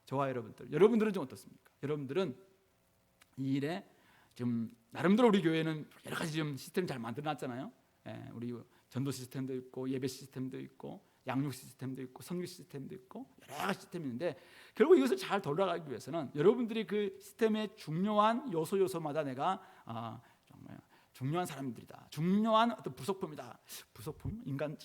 S2: 저와 여러분들은 좀 어떻습니까? 여러분들은 이 일에 지금 나름대로 우리 교회는 여러 가지 좀 시스템 잘 만들어놨잖아요. 우리 전도 시스템도 있고 예배 시스템도 있고 양육 시스템도 있고 선교 시스템도 있고 여러 가지 시스템이 있는데 결국 이것을 잘 돌아가기 위해서는 여러분들이 그 시스템의 중요한 요소마다 내가 정말 중요한 사람들이다. 중요한 어떤 부속품이다. 부속품? 인간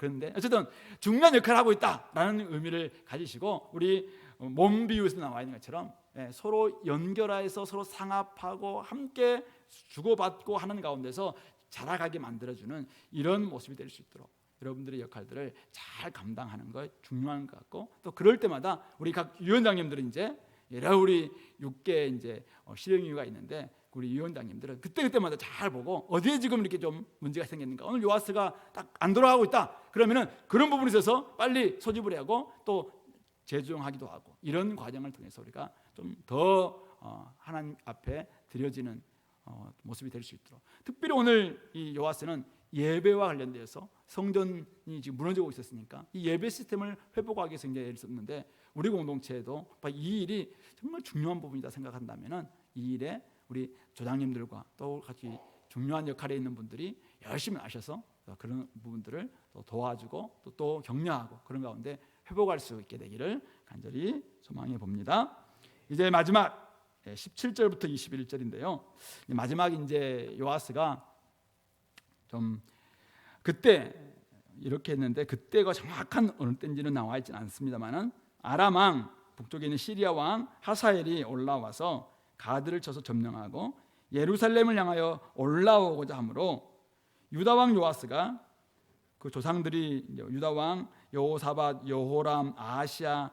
S2: 그런데 어쨌든 중요한 역할을 하고 있다라는 의미를 가지시고 우리 몸 비유에서 나와 있는 것처럼 서로 연결해서 서로 상합하고 함께 주고받고 하는 가운데서 자라가게 만들어주는 이런 모습이 될 수 있도록 여러분들의 역할들을 잘 감당하는 것 중요한 것 같고, 또 그럴 때마다 우리 각 위원장님들은 이제 여러 우리 6개 이제 실행위가 있는데 우리 위원장님들은 그때마다 잘 보고 어디에 지금 이렇게 좀 문제가 생겼는가, 오늘 요아스가 딱 안 돌아가고 있다 그러면은 그런 부분에 있어서 빨리 소집을 하고 또 재조정하기도 하고, 이런 과정을 통해서 우리가 좀 더 하나님 앞에 드려지는 모습이 될 수 있도록, 특별히 오늘 이 요아스는 예배와 관련돼서 성전이 지금 무너지고 있었으니까 이 예배 시스템을 회복하기 위해서 굉장히 애썼는데, 우리 공동체에도 이 일이 정말 중요한 부분이다 생각한다면은 이 일에 우리 조장님들과 또 같이 중요한 역할에 있는 분들이 열심히 하셔서 그런 부분들을 또 도와주고 또 격려하고 그런 가운데 회복할 수 있게 되기를 간절히 소망해 봅니다. 이제 마지막 17절부터 21절인데요. 마지막 이제 요아스가 좀 그때 이렇게 했는데, 그때가 정확한 어느 때인지는 나와 있지는 않습니다만은 아람 왕 북쪽에 있는 시리아 왕 하사엘이 올라와서 가드를 쳐서 점령하고 예루살렘을 향하여 올라오고자 하므로 유다 왕 요아스가 그 조상들이 유다 왕 여호사밧, 여호람, 아하시야,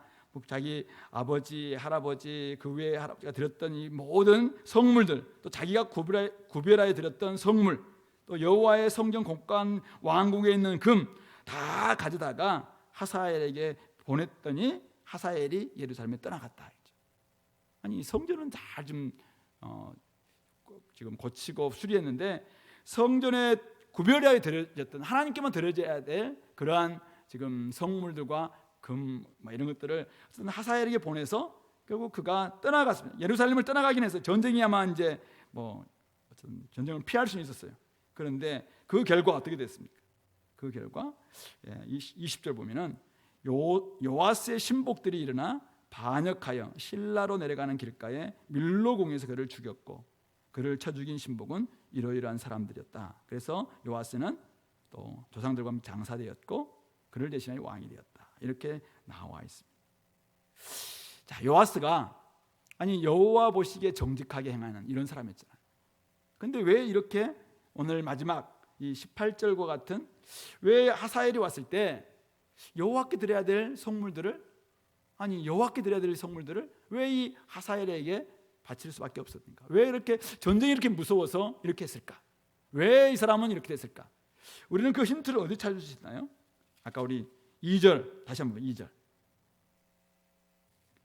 S2: 자기 아버지, 할아버지, 그 외에 할아버지가 드렸던 이 모든 성물들, 또 자기가 구별하여 드렸던 성물, 또 여호와의 성전 공간 왕궁에 있는 금 다 가져다가 하사엘에게 보냈더니 하사엘이 예루살렘에 떠나갔다. 아니 성전은 잘 좀 지금 고치고 수리했는데 성전에 구별하여 드려졌던 하나님께만 드려져야 될 그러한 지금 성물들과 금 이런 것들을 하사엘에게 보내서 결국 그가 떠나갔습니다. 예루살렘을 떠나가긴 했어요. 전쟁이야마 이제 전쟁을 피할 수는 있었어요. 그런데 그 결과 어떻게 됐습니까? 그 결과 20절 보면은 요아스의 신복들이 일어나 반역하여 실라로 내려가는 길가에 밀로공에서 그를 죽였고 그를 쳐 죽인 신복은 이러이러한 사람들이었다. 그래서 요아스는 또 조상들과 함께 장사되었고 그를 대신하여 왕이 되었다. 이렇게 나와 있습니다. 자, 요아스가 아니 여호와 보시기에 정직하게 행하는 이런 사람이었잖아요. 근데 왜 이렇게 오늘 마지막 이 18절과 같은, 왜 하사엘이 왔을 때 여호와께 드려야 될 성물들을, 아니 여호와께 드려야 될 성물들을 왜 이 하사엘에게 바칠 수밖에 없었는가? 왜 이렇게 전쟁이 이렇게 무서워서 이렇게 했을까? 왜 이 사람은 이렇게 됐을까? 우리는 그 힌트를 어디 찾을 수 있나요? 아까 우리 2절 다시 한번 2절.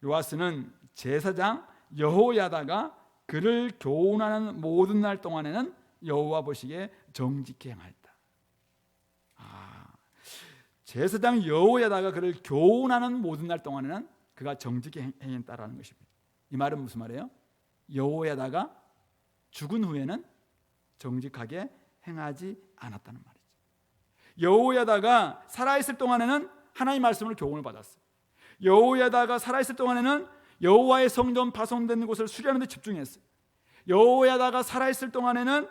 S2: 요아스는 제사장 여호야다가 그를 교훈하는 모든 날 동안에는 여호와 보시기에 정직히 행하였다. 제사장 여호야다가 그를 교훈하는 모든 날 동안에는 그가 정직히 행했다라는 것입니다. 이 말은 무슨 말이에요? 여호야다가 죽은 후에는 정직하게 행하지 않았다는 말이죠. 여호야다가 살아있을 동안에는 하나님의 말씀을 교훈을 받았어요. 여호야다가 살아있을 동안에는 여호와의 성전 파손된 곳을 수리하는 데 집중했어요. 여호야다가 살아있을 동안에는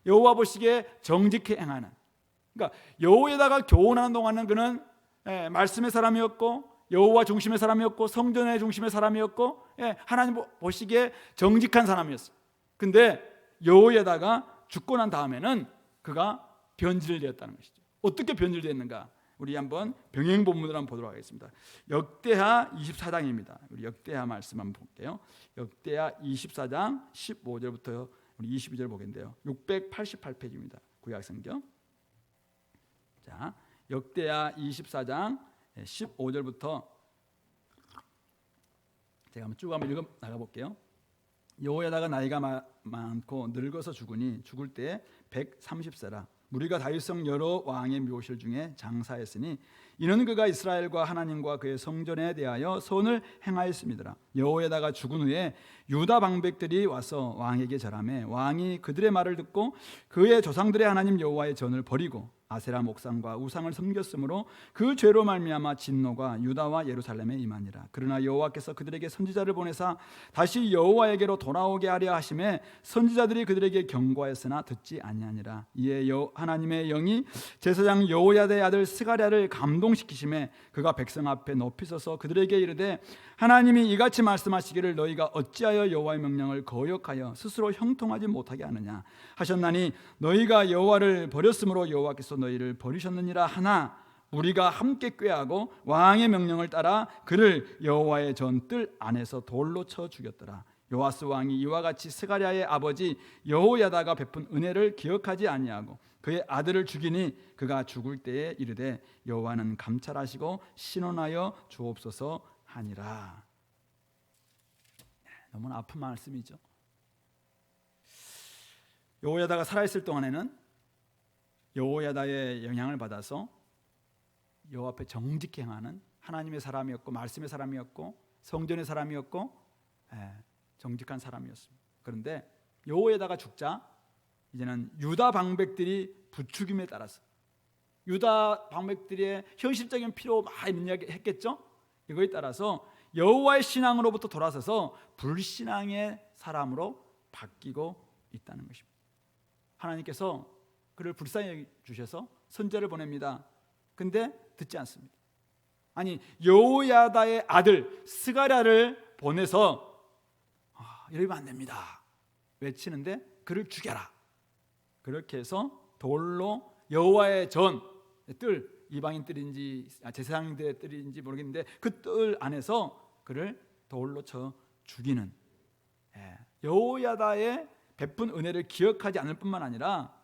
S2: 여호와 보시기에 정직히 행하는, 그러니까 여호야다가 교훈하는 동안은 그는 말씀의 사람이었고 여호와 중심의 사람이었고 성전의 중심의 사람이었고 하나님 보시기에 정직한 사람이었어요. 근데 여호야다가 죽고 난 다음에는 그가 변질되었다는 것이죠. 어떻게 변질됐는가? 우리 한번 병행 본문을 한번 보도록 하겠습니다. 역대하 24장입니다. 우리 역대하 말씀 한번 볼게요. 역대하 24장 15절부터 우리 22절 보겠는데요. 688페이지입니다. 구약성경. 자, 역대하 24장 15절부터 제가 한번 쭉 한번 읽어 나가 볼게요. 여호야다가 나이가 많고 늙어서 죽으니 죽을 때에 130세라. 무리가 다윗성 여러 왕의 묘실 중에 장사했으니
S1: 이는 그가 이스라엘과 하나님과 그의 성전에 대하여 선을 행하였음이더라. 여호야다가 죽은 후에 유다 방백들이 와서 왕에게 절하매 왕이 그들의 말을 듣고 그의 조상들의 하나님 여호와의 전을 버리고 아세라 목상과 우상을 섬겼으므로 그 죄로 말미암아 진노가 유다와 예루살렘에 임하니라. 그러나 여호와께서 그들에게 선지자를 보내사 다시 여호와에게로 돌아오게 하려 하심에 선지자들이 그들에게 경고하였으나 듣지 아니하니라. 이에 하나님의 영이 제사장 여호야다의 아들 스가랴를 감동시키심에 그가 백성 앞에 높이 서서 그들에게 이르되 하나님이 이같이 말씀하시기를 너희가 어찌하여 여호와의 명령을 거역하여 스스로 형통하지 못하게 하느냐 하셨나니 너희가 여호와를 버렸으므로 여호와께서 너희를 버리셨느니라 하나 우리가 함께 꾀하고 왕의 명령을 따라 그를 여호와의 전 뜰 안에서 돌로 쳐 죽였더라. 요아스 왕이 이와 같이 스가랴의 아버지 여호야다가 베푼 은혜를 기억하지 아니하고 그의 아들을 죽이니 그가 죽을 때에 이르되 여호와는 감찰하시고 신원하여 주옵소서 하니라. 너무나 아픈 말씀이죠. 여호야다가 살아있을 동안에는 여호야다의 영향을 받아서 여호와 앞에 정직히 행하는 하나님의 사람이었고 말씀의 사람이었고 성전의 사람이었고 정직한 사람이었습니다. 그런데 여호야다가 죽자 이제는 유다 방백들이 부추김에 따라서 유다 방백들의 현실적인 필요 많이 이야기했겠죠. 이거에 따라서 여호와의 신앙으로부터 돌아서서 불신앙의 사람으로 바뀌고 있다는 것입니다. 하나님께서 그를 불쌍히 주셔서 선지자를 보냅니다. 근데 듣지 않습니다. 아니 여호야다의 아들 스가랴를 보내서 이러면 안 됩니다 외치는데 그를 죽여라. 그렇게 해서 돌로 여호와의 전 뜰, 이방인 뜰인지 제사장들의 뜰인지 모르겠는데 그 뜰 안에서 그를 돌로 쳐 죽이는 여호야다의 베푼 은혜를 기억하지 않을 뿐만 아니라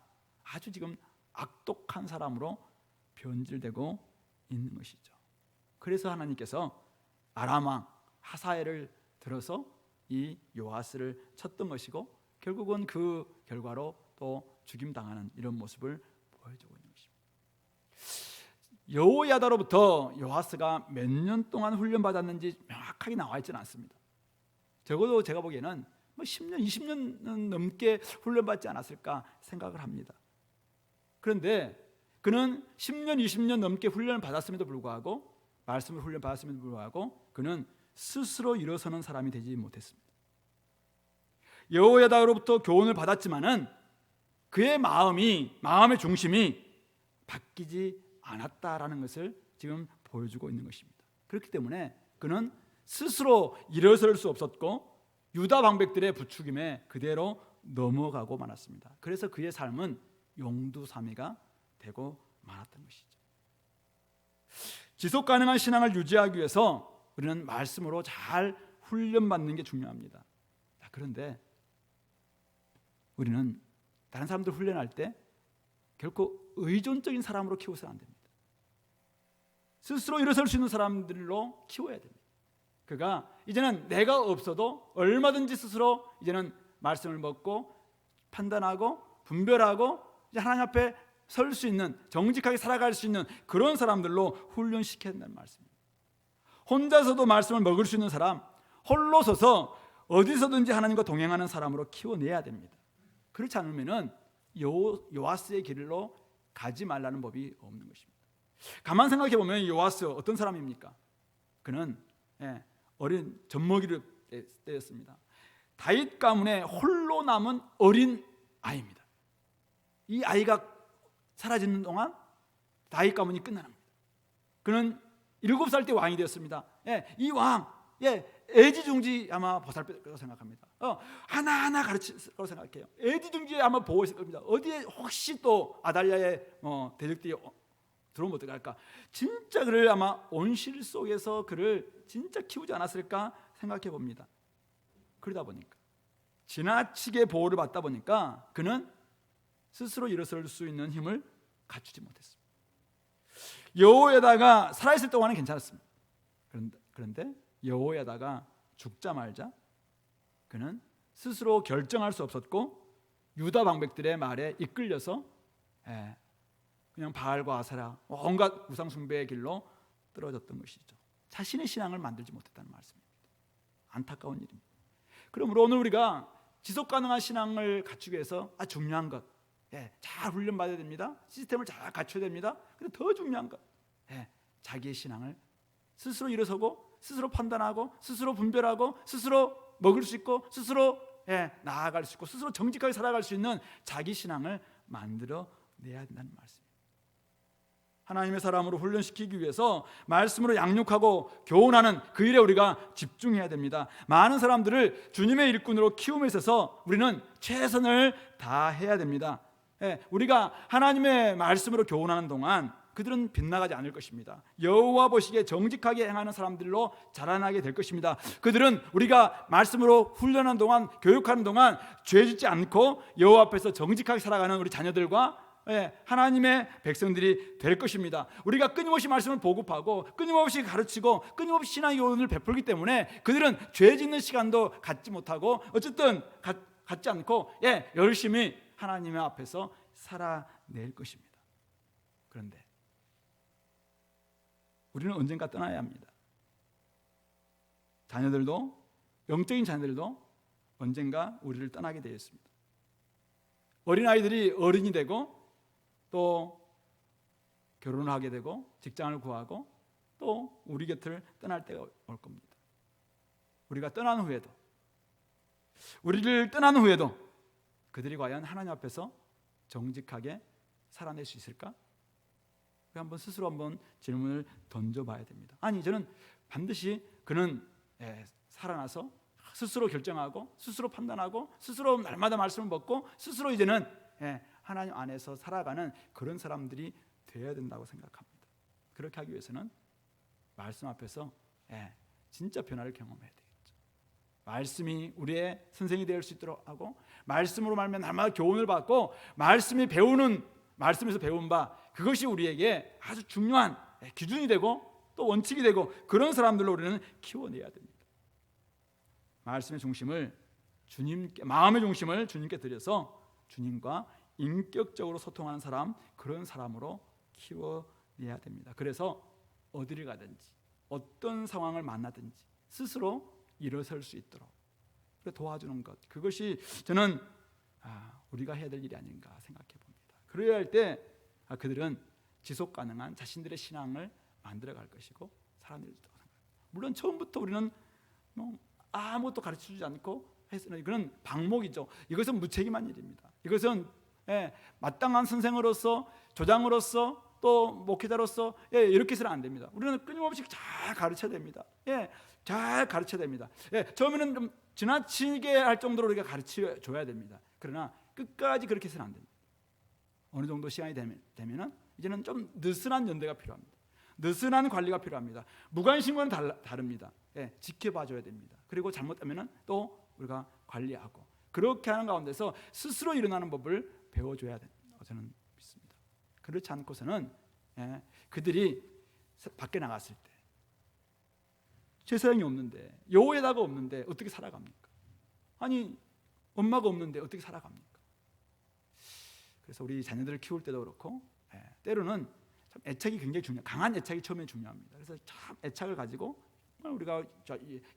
S1: 아주 지금 악독한 사람으로 변질되고 있는 것이죠. 그래서 하나님께서 아람 왕 하사엘을 들어서 이 요아스를 쳤던 것이고 결국은 그 결과로 또 죽임당하는 이런 모습을 보여주고 있는 것입니다. 여호야다로부터 요아스가 몇 년 동안 훈련받았는지 명확하게 나와 있지는 않습니다. 적어도 제가 보기에는 10년, 20년 넘게 훈련받지 않았을까 생각을 합니다. 그런데 그는 10년, 20년 넘게 훈련을 받았음에도 불구하고 말씀을 훈련받았음에도 불구하고 그는 스스로 일어서는 사람이 되지 못했습니다. 여호야다로부터 교훈을 받았지만은 그의 마음의 중심이 바뀌지 않았다라는 것을 지금 보여주고 있는 것입니다. 그렇기 때문에 그는 스스로 일어설 수 없었고 유다 방백들의 부추김에 그대로 넘어가고 말았습니다. 그래서 그의 삶은 용두사미가 되고 말았던 것이죠. 지속 가능한 신앙을 유지하기 위해서 우리는 말씀으로 잘 훈련받는 게 중요합니다. 그런데 우리는 다른 사람들 훈련할 때 결코 의존적인 사람으로 키워서는 안 됩니다. 스스로 일어설 수 있는 사람들로 키워야 됩니다. 그가 이제는 내가 없어도 얼마든지 스스로 이제는 말씀을 먹고 판단하고 분별하고 하나님 앞에 설 수 있는, 정직하게 살아갈 수 있는 그런 사람들로 훈련시켜야 된다는 말씀입니다. 혼자서도 말씀을 먹을 수 있는 사람, 홀로 서서 어디서든지 하나님과 동행하는 사람으로 키워내야 됩니다. 그렇지 않으면 요아스의 길로 가지 말라는 법이 없는 것입니다. 가만 생각해 보면 요아스 어떤 사람입니까? 그는 어린 젖먹이를 때였습니다. 다윗 가문에 홀로 남은 어린 아이입니다. 이 아이가 사라지는 동안 다윗 가문이 끝나는 겁니다. 그는 7살 때 왕이 되었습니다. 이 왕, 애지중지 아마 보살필 거라고 생각합니다. 하나하나 가르칠 거라고 생각해요. 애지중지 아마 보고 있을 겁니다. 어디에 혹시 또 아달랴의 대적들이 들어오면 어떡할까? 진짜 그를 아마 온실 속에서 그를 진짜 키우지 않았을까 생각해 봅니다. 그러다 보니까 지나치게 보호를 받다 보니까 그는 스스로 일어설 수 있는 힘을 갖추지 못했습니다. 여호야다가 살아있을 동안은 괜찮았습니다. 그런데 여호야다가 죽자마자 그는 스스로 결정할 수 없었고 유다 방백들의 말에 이끌려서 그냥 바알과 아세라 온갖 우상 숭배의 길로
S2: 떨어졌던 것이죠. 자신의 신앙을 만들지 못했다는 말씀입니다. 안타까운 일입니다. 그러므로 오늘 우리가 지속 가능한 신앙을 갖추기 위해서 중요한 것, 잘 훈련받아야 됩니다. 시스템을 잘 갖춰야 됩니다. 근데 더 중요한 것, 자기의 신앙을 스스로 일어서고 스스로 판단하고 스스로 분별하고 스스로 먹을 수 있고 스스로 나아갈 수 있고 스스로 정직하게 살아갈 수 있는 자기 신앙을 만들어 내야 된다는 말씀입니다. 하나님의 사람으로 훈련시키기 위해서 말씀으로 양육하고 교훈하는 그 일에 우리가 집중해야 됩니다. 많은 사람들을 주님의 일꾼으로 키움에 있어서 우리는 최선을 다해야 됩니다. 우리가 하나님의 말씀으로 교훈하는 동안 그들은 빗나가지 않을 것입니다. 여호와 보시기에 정직하게 행하는 사람들로 자라나게 될 것입니다. 그들은 우리가 말씀으로 훈련하는 동안, 교육하는 동안 죄짓지 않고 여호와 앞에서 정직하게 살아가는 우리 자녀들과 하나님의 백성들이 될 것입니다. 우리가 끊임없이 말씀을 보급하고 끊임없이 가르치고 끊임없이 신앙의 교훈을 베풀기 때문에 그들은 죄 짓는 시간도 갖지 못하고 어쨌든 갖지 않고 열심히 하나님의 앞에서 살아낼 것입니다. 그런데 우리는 언젠가 떠나야 합니다. 자녀들도, 영적인 자녀들도 언젠가 우리를 떠나게 되어 있습니다. 어린아이들이 어른이 되고 또 결혼을 하게 되고 직장을 구하고 또 우리 곁을 떠날 때가 올 겁니다. 우리가 떠난 후에도, 우리를 떠난 후에도 그들이 과연 하나님 앞에서 정직하게 살아낼 수 있을까? 한번 스스로 한번 질문을 던져봐야 됩니다. 아니, 저는 반드시 그는 살아나서 스스로 결정하고 스스로 판단하고 스스로 날마다 말씀을 먹고 스스로 이제는 하나님 안에서 살아가는 그런 사람들이 되어야 된다고 생각합니다. 그렇게 하기 위해서는 말씀 앞에서 진짜 변화를 경험해야 되겠죠. 말씀이 우리의 선생이 될 수 있도록 하고 말씀으로 말하면 날마다 교훈을 받고 말씀에서 배운 바 그것이 우리에게 아주 중요한 기준이 되고 또 원칙이 되고 그런 사람들로 우리는 키워내야 됩니다. 말씀의 중심을 주님께, 마음의 중심을 주님께 드려서 주님과 인격적으로 소통하는 사람, 그런 사람으로 키워내야 됩니다. 그래서 어디를 가든지 어떤 상황을 만나든지 스스로 일어설 수 있도록 도와주는 것, 그것이 저는 우리가 해야 될 일이 아닌가 생각해 봅니다. 그래야 할 때 그들은 지속 가능한 자신들의 신앙을 만들어갈 것이고 살아낼 수 있다고 생각합니다. 물론 처음부터 우리는 아무것도 가르쳐주지 않고 했으나 이거는 방목이죠. 이것은 무책임한 일입니다. 이것은 마땅한 선생으로서, 조장으로서, 또 목회자로서 이렇게 해서는 안 됩니다. 우리는 끊임없이 잘 가르쳐야 됩니다. 잘 가르쳐야 됩니다. 처음에는 좀 지나치게 할 정도로 우리가 가르쳐줘야 됩니다. 그러나 끝까지 그렇게 해서는 안 됩니다. 어느 정도 시간이 되면은 이제는 좀 느슨한 연대가 필요합니다. 느슨한 관리가 필요합니다. 무관심과는 다릅니다. 지켜봐줘야 됩니다. 그리고 잘못되면은 또 우리가 관리하고 그렇게 하는 가운데서 스스로 일어나는 법을 배워줘야 된다고 저는 믿습니다. 그렇지 않고서는 그들이 밖에 나갔을 때 제사장이 없는데, 여호와가 없는데 어떻게 살아갑니까? 아니, 엄마가 없는데 어떻게 살아갑니까? 그래서 우리 자녀들을 키울 때도 그렇고 때로는 참 애착이 굉장히 강한 애착이 처음에 중요합니다. 그래서 참 애착을 가지고 우리가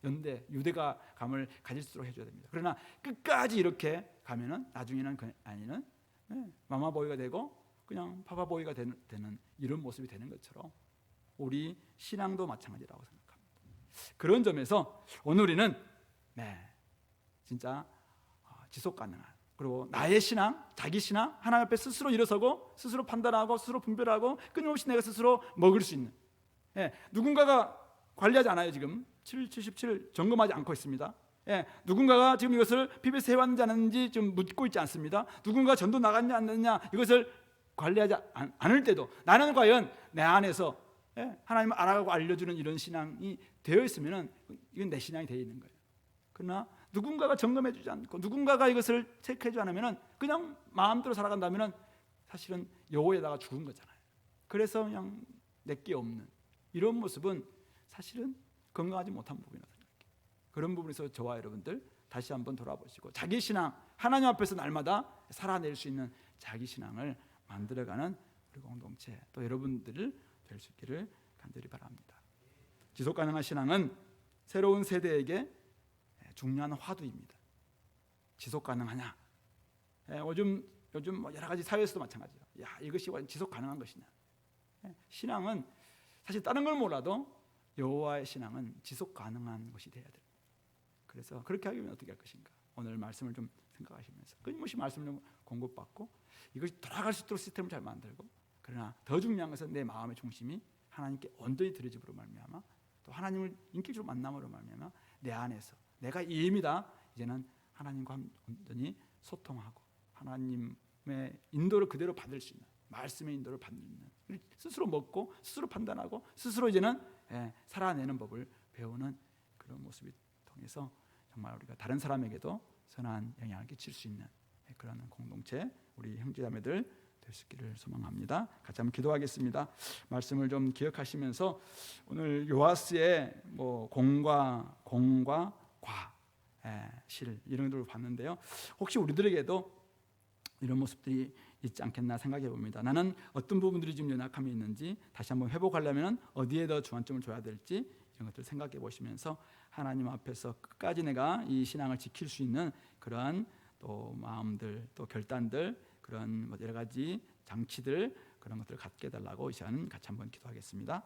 S2: 연대, 유대가 감을 가질 수 있도록 해줘야 됩니다. 그러나 끝까지 이렇게 가면은 나중에는 그 아이는 마마보이가 되고 그냥 파파보이가 되는 이런 모습이 되는 것처럼 우리 신앙도 마찬가지라고 생각합니다. 그런 점에서 오늘 우리는 진짜 지속 가능한, 그리고 나의 신앙, 자기 신앙, 하나님 앞에 스스로 일어서고 스스로 판단하고 스스로 분별하고 끊임없이 내가 스스로 먹을 수 있는, 누군가가 관리하지 않아요. 지금 77 점검하지 않고 있습니다. 누군가가 지금 이것을 PBS 해왔는지 안 했는지 좀 묻고 있지 않습니다. 누군가 전도 나갔냐 안 했냐 이것을 관리하지 않을 때도 나는 과연 내 안에서 하나님을 알아가고 알려주는 이런 신앙이 되어 있으면 이건 내 신앙이 되어 있는 거예요. 그러나 누군가가 점검해 주지 않고 누군가가 이것을 체크해 주지 않으면 그냥 마음대로 살아간다면 사실은 여호에다가 죽은 거잖아요. 그래서 그냥 내게 없는 이런 모습은 사실은 건강하지 못한 부분이라고 생각해요. 그런 부분에서 저와 여러분들 다시 한번 돌아보시고 자기 신앙, 하나님 앞에서 날마다 살아낼 수 있는 자기 신앙을 만들어가는 우리 공동체, 또 여러분들 될 수 있기를 간절히 바랍니다. 지속 가능한 신앙은 새로운 세대에게 중요한 화두입니다. 지속 가능하냐? 요즘 뭐 여러 가지 사회에서도 마찬가지예요. 야, 이것이 지속 가능한 것이냐? 신앙은 사실 다른 걸 몰라도 여호와의 신앙은 지속 가능한 것이 되어야 됩니다. 그래서 그렇게 하기 위해 어떻게 할 것인가? 오늘 말씀을 좀 생각하시면서 끊임없이 말씀을 좀 공급받고 이것이 돌아갈 수 있도록 시스템을 잘 만들고, 그러나 더 중요한 것은 내 마음의 중심이 하나님께 온전히 드려짐으로 말미암아, 또 하나님을 인격적으로 만남으로 말미암아 내 안에서 내가 이입니다. 이제는 하나님과 온전히 소통하고 하나님의 인도를 그대로 받을 수 있는, 말씀의 인도를 받는, 스스로 먹고 스스로 판단하고 스스로 이제는 살아내는 법을 배우는 그런 모습이 통해서 정말 우리가 다른 사람에게도 선한 영향을 끼칠 수 있는 그런 공동체, 우리 형제자매들 될 수 있기를 소망합니다. 같이 한번 기도하겠습니다. 말씀을 좀 기억하시면서 오늘 요아스의 공과 과, 실 이런 것들을 봤는데요. 혹시 우리들에게도 이런 모습들이 있지 않겠나 생각해 봅니다. 나는 어떤 부분들이 지금 연약함이 있는지 다시 한번 회복하려면 어디에 더 주안점을 줘야 될지 이런 것들을 생각해 보시면서 하나님 앞에서 끝까지 내가 이 신앙을 지킬 수 있는 그러한 또 마음들, 또 결단들, 그런 여러 가지 장치들, 그런 것들을 갖게 해달라고 이 시간 같이 한번 기도하겠습니다.